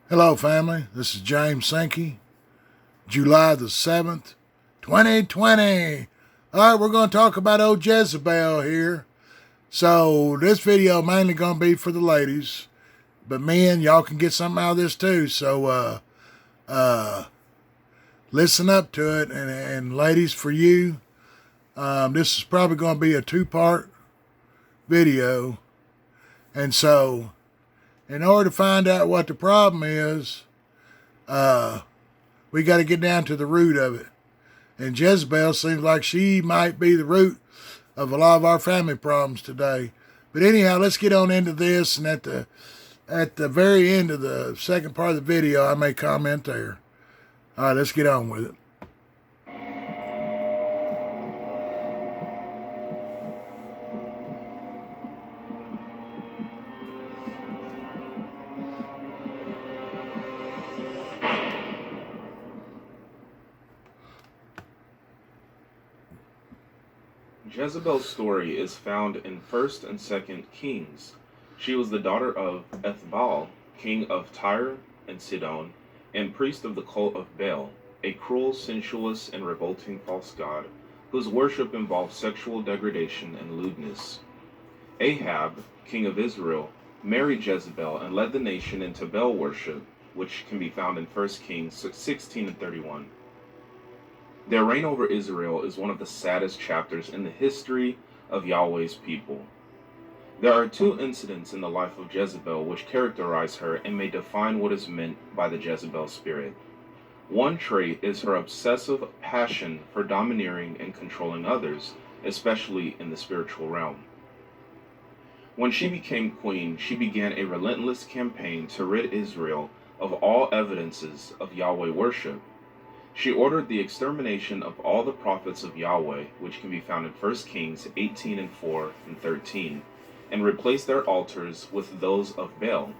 Hello, family. This is James Sankey, July the 7th, 2020. All right, we're going to talk about old Jezebel here. So this video mainly going to be for the ladies, but men, y'all can get something out of this too. So listen up to it, and ladies, for you, this is probably going to be a two-part video. And so in order to find out what the problem is, we got to get down to the root of it. And Jezebel seems like she might be the root of a lot of our family problems today. But anyhow, let's get on into this. And at the very end of the second part of the video, I may comment there. All right, let's get on with it. Jezebel's story is found in 1st and 2nd Kings. She was the daughter of Ethbaal, king of Tyre and Sidon, and priest of the cult of Baal, a cruel, sensuous, and revolting false god, whose worship involved sexual degradation and lewdness. Ahab, king of Israel, married Jezebel and led the nation into Baal worship, which can be found in 1 Kings 16 and 31. Their reign over Israel is one of the saddest chapters in the history of Yahweh's people. There are two incidents in the life of Jezebel which characterize her and may define what is meant by the Jezebel spirit. One trait is her obsessive passion for domineering and controlling others, especially in the spiritual realm. When she became queen, she began a relentless campaign to rid Israel of all evidences of Yahweh worship. She ordered the extermination of all the prophets of Yahweh, which can be found in 1 Kings 18 and 4 and 13, and replaced their altars with those of Baal.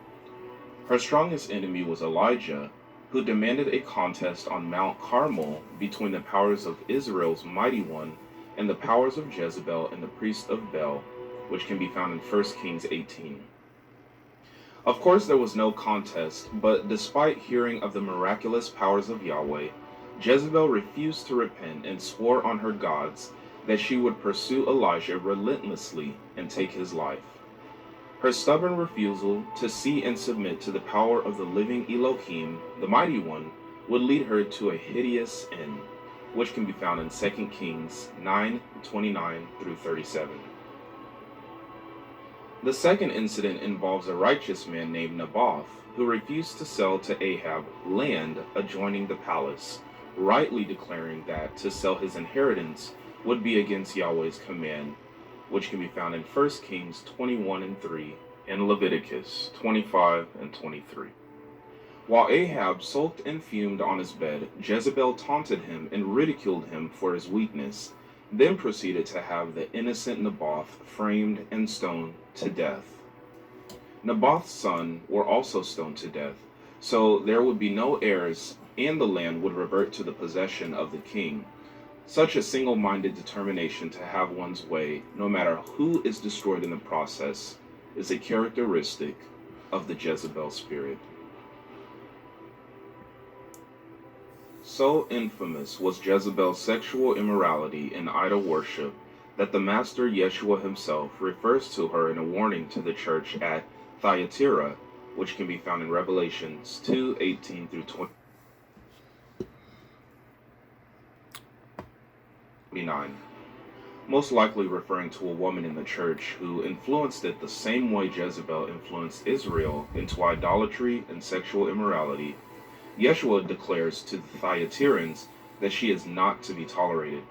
Her strongest enemy was Elijah, who demanded a contest on Mount Carmel between the powers of Israel's mighty one and the powers of Jezebel and the priests of Baal, which can be found in 1 Kings 18. Of course, there was no contest, but despite hearing of the miraculous powers of Yahweh, Jezebel refused to repent and swore on her gods that she would pursue Elijah relentlessly and take his life. Her stubborn refusal to see and submit to the power of the living Elohim, the Mighty One, would lead her to a hideous end, which can be found in 2 Kings 9:29 through 37. The second incident involves a righteous man named Naboth, who refused to sell to Ahab land adjoining the palace, rightly declaring that to sell his inheritance would be against Yahweh's command, which can be found in 1 Kings 21 and 3 and Leviticus 25 and 23. While Ahab sulked and fumed on his bed, Jezebel taunted him and ridiculed him for his weakness, then proceeded to have the innocent Naboth framed and stoned to death. Naboth's sons were also stoned to death, so there would be no heirs and the land would revert to the possession of the king. Such a single-minded determination to have one's way, no matter who is destroyed in the process, is a characteristic of the Jezebel spirit. So infamous was Jezebel's sexual immorality and idol worship that the Master Yeshua himself refers to her in a warning to the church at Thyatira, which can be found in Revelations 2:18 through 29, most likely referring to a woman in the church who influenced it the same way Jezebel influenced Israel into idolatry and sexual immorality. Yeshua declares to the Thyatirans that she is not to be tolerated.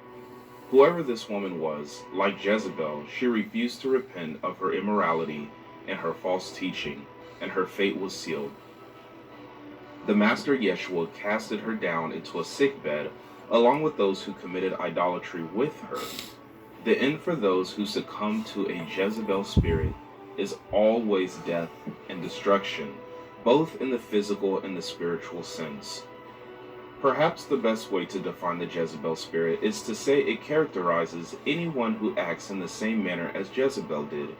Whoever this woman was, like Jezebel, she refused to repent of her immorality and her false teaching, and her fate was sealed. The Master Yeshua casted her down into a sickbed along with those who committed idolatry with her. The end for those who succumb to a Jezebel spirit is always death and destruction, both in the physical and the spiritual sense. Perhaps the best way to define the Jezebel spirit is to say it characterizes anyone who acts in the same manner as Jezebel did,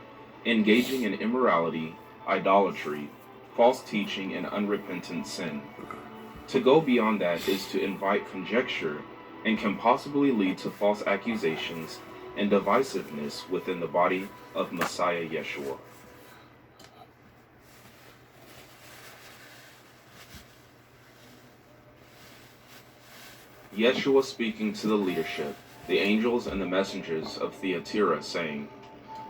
engaging in immorality, idolatry, false teaching, and unrepentant sin. To go beyond that is to invite conjecture and can possibly lead to false accusations and divisiveness within the body of Messiah Yeshua. Yeshua speaking to the leadership, the angels and the messengers of Thyatira, saying,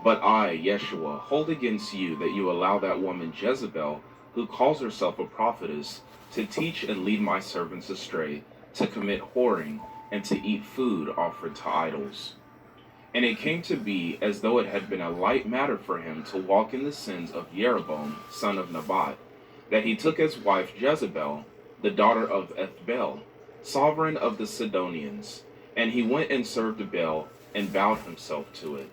"But I, Yeshua, hold against you that you allow that woman Jezebel, who calls herself a prophetess, to teach and lead my servants astray, to commit whoring, and to eat food offered to idols." And it came to be as though it had been a light matter for him to walk in the sins of Jeroboam, son of Nebat, that he took as wife Jezebel, the daughter of Ethbaal, sovereign of the Sidonians, and he went and served Baal and bowed himself to it.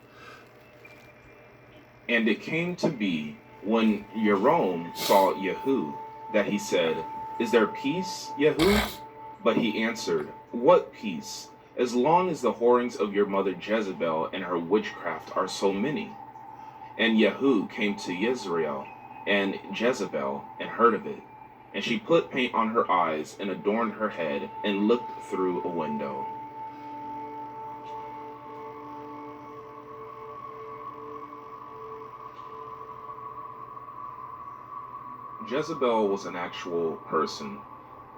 And it came to be, when Jeroboam saw Jehu, that he said, "Is there peace, Jehu?" But he answered, "What peace, as long as the whorings of your mother Jezebel and her witchcraft are so many?" And Jehu came to Yezreel and Jezebel and heard of it. And she put paint on her eyes and adorned her head and looked through a window. Jezebel was an actual person.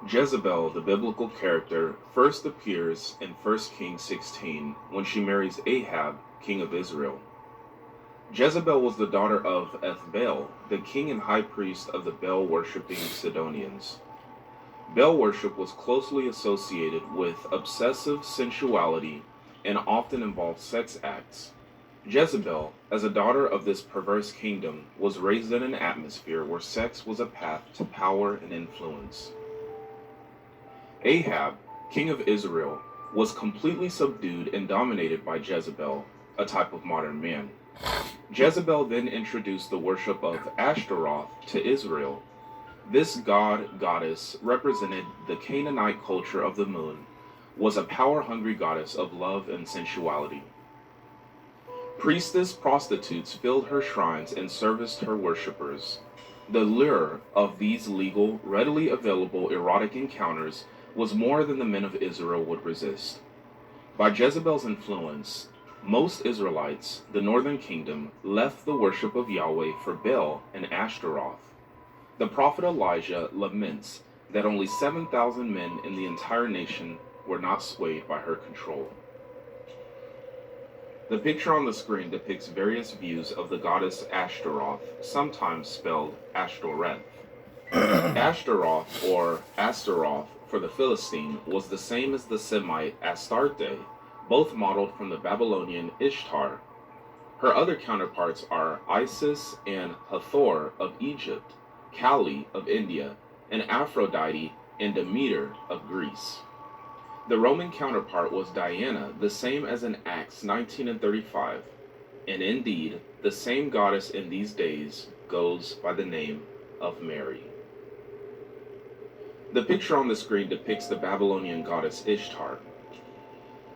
Jezebel, the biblical character, first appears in 1 Kings 16 when she marries Ahab, king of Israel. Jezebel was the daughter of Ethbaal, the king and high priest of the Baal-worshipping Sidonians. Baal worship was closely associated with obsessive sensuality and often involved sex acts. Jezebel, as a daughter of this perverse kingdom, was raised in an atmosphere where sex was a path to power and influence. Ahab, king of Israel, was completely subdued and dominated by Jezebel, a type of modern man. Jezebel then introduced the worship of Ashtaroth to Israel. This goddess represented the Canaanite culture of the moon, was a power-hungry goddess of love and sensuality. Priestess prostitutes filled her shrines and serviced her worshippers. The lure of these legal, readily available erotic encounters was more than the men of Israel would resist. By Jezebel's influence, most Israelites, the northern kingdom, left the worship of Yahweh for Baal and Ashtaroth. The prophet Elijah laments that only 7,000 men in the entire nation were not swayed by her control. The picture on the screen depicts various views of the goddess Ashtaroth, sometimes spelled Ashtoreth. Ashtaroth, or Astaroth for the Philistine, was the same as the Semite Astarte, both modeled from the Babylonian Ishtar. Her other counterparts are Isis and Hathor of Egypt, Kali of India, and Aphrodite and Demeter of Greece. The Roman counterpart was Diana, the same as in Acts 19 and 35, and indeed, the same goddess in these days goes by the name of Mary. The picture on the screen depicts the Babylonian goddess Ishtar.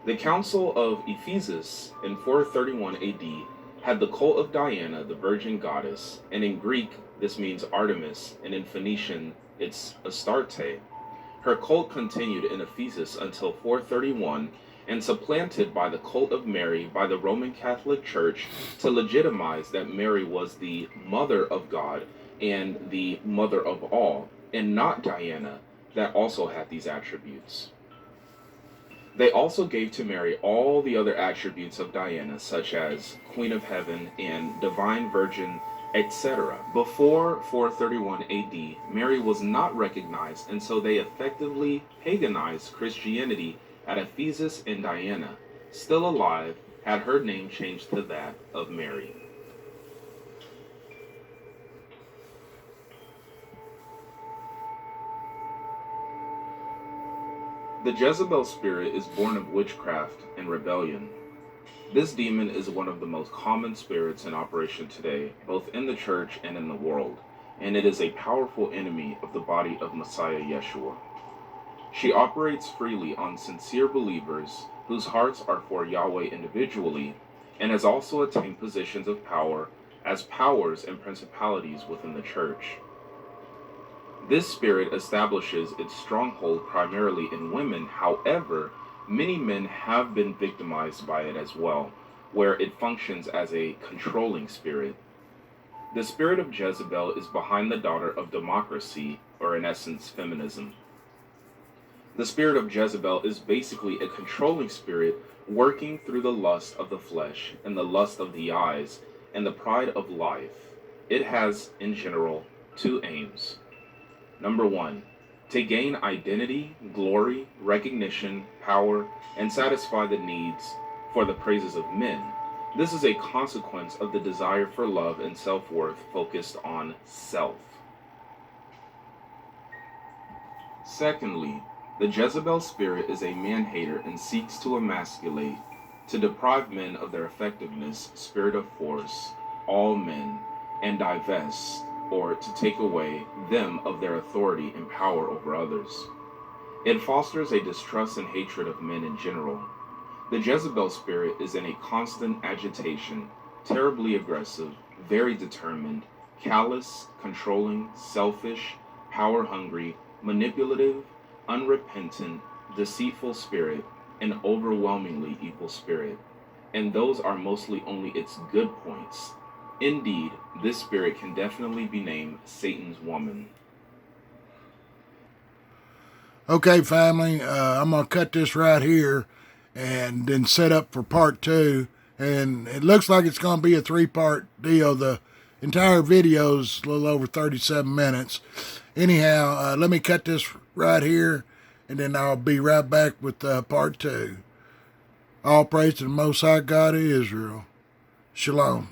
The Council of Ephesus in 431 AD had the cult of Diana, the virgin goddess, and in Greek this means Artemis, and in Phoenician it's Astarte. Her cult continued in Ephesus until 431 and supplanted by the cult of Mary by the Roman Catholic Church to legitimize that Mary was the mother of God and the mother of all, and not Diana, that also had these attributes. They also gave to Mary all the other attributes of Diana, such as Queen of Heaven and Divine Virgin, etc. Before 431 AD, Mary was not recognized, and so they effectively paganized Christianity at Ephesus, and Diana, still alive, had her name changed to that of Mary. The Jezebel spirit is born of witchcraft and rebellion. This demon is one of the most common spirits in operation today, both in the church and in the world, and it is a powerful enemy of the body of Messiah Yeshua. She operates freely on sincere believers whose hearts are for Yahweh individually, and has also attained positions of power as powers and principalities within the church. This spirit establishes its stronghold primarily in women. However, many men have been victimized by it as well, where it functions as a controlling spirit. The spirit of Jezebel is behind the daughter of democracy, or in essence, feminism. The spirit of Jezebel is basically a controlling spirit working through the lust of the flesh and the lust of the eyes and the pride of life. It has, in general, two aims. Number one, to gain identity, glory, recognition, power, and satisfy the needs for the praises of men. This is a consequence of the desire for love and self-worth focused on self. Secondly, the Jezebel spirit is a man-hater and seeks to emasculate, to deprive men of their effectiveness, spirit of force, all men, and divest, or to take away them of their authority and power over others. It fosters a distrust and hatred of men in general. The Jezebel spirit is in a constant agitation, terribly aggressive, very determined, callous, controlling, selfish, power-hungry, manipulative, unrepentant, deceitful spirit, and overwhelmingly evil spirit. And those are mostly only its good points. Indeed, this spirit can definitely be named Satan's woman. Okay, family, I'm going to cut this right here and then set up for part 2. And it looks like it's going to be a 3-part deal. The entire video is a little over 37 minutes. Anyhow, let me cut this right here, and then I'll be right back with part 2. All praise to the Most High God of Israel. Shalom.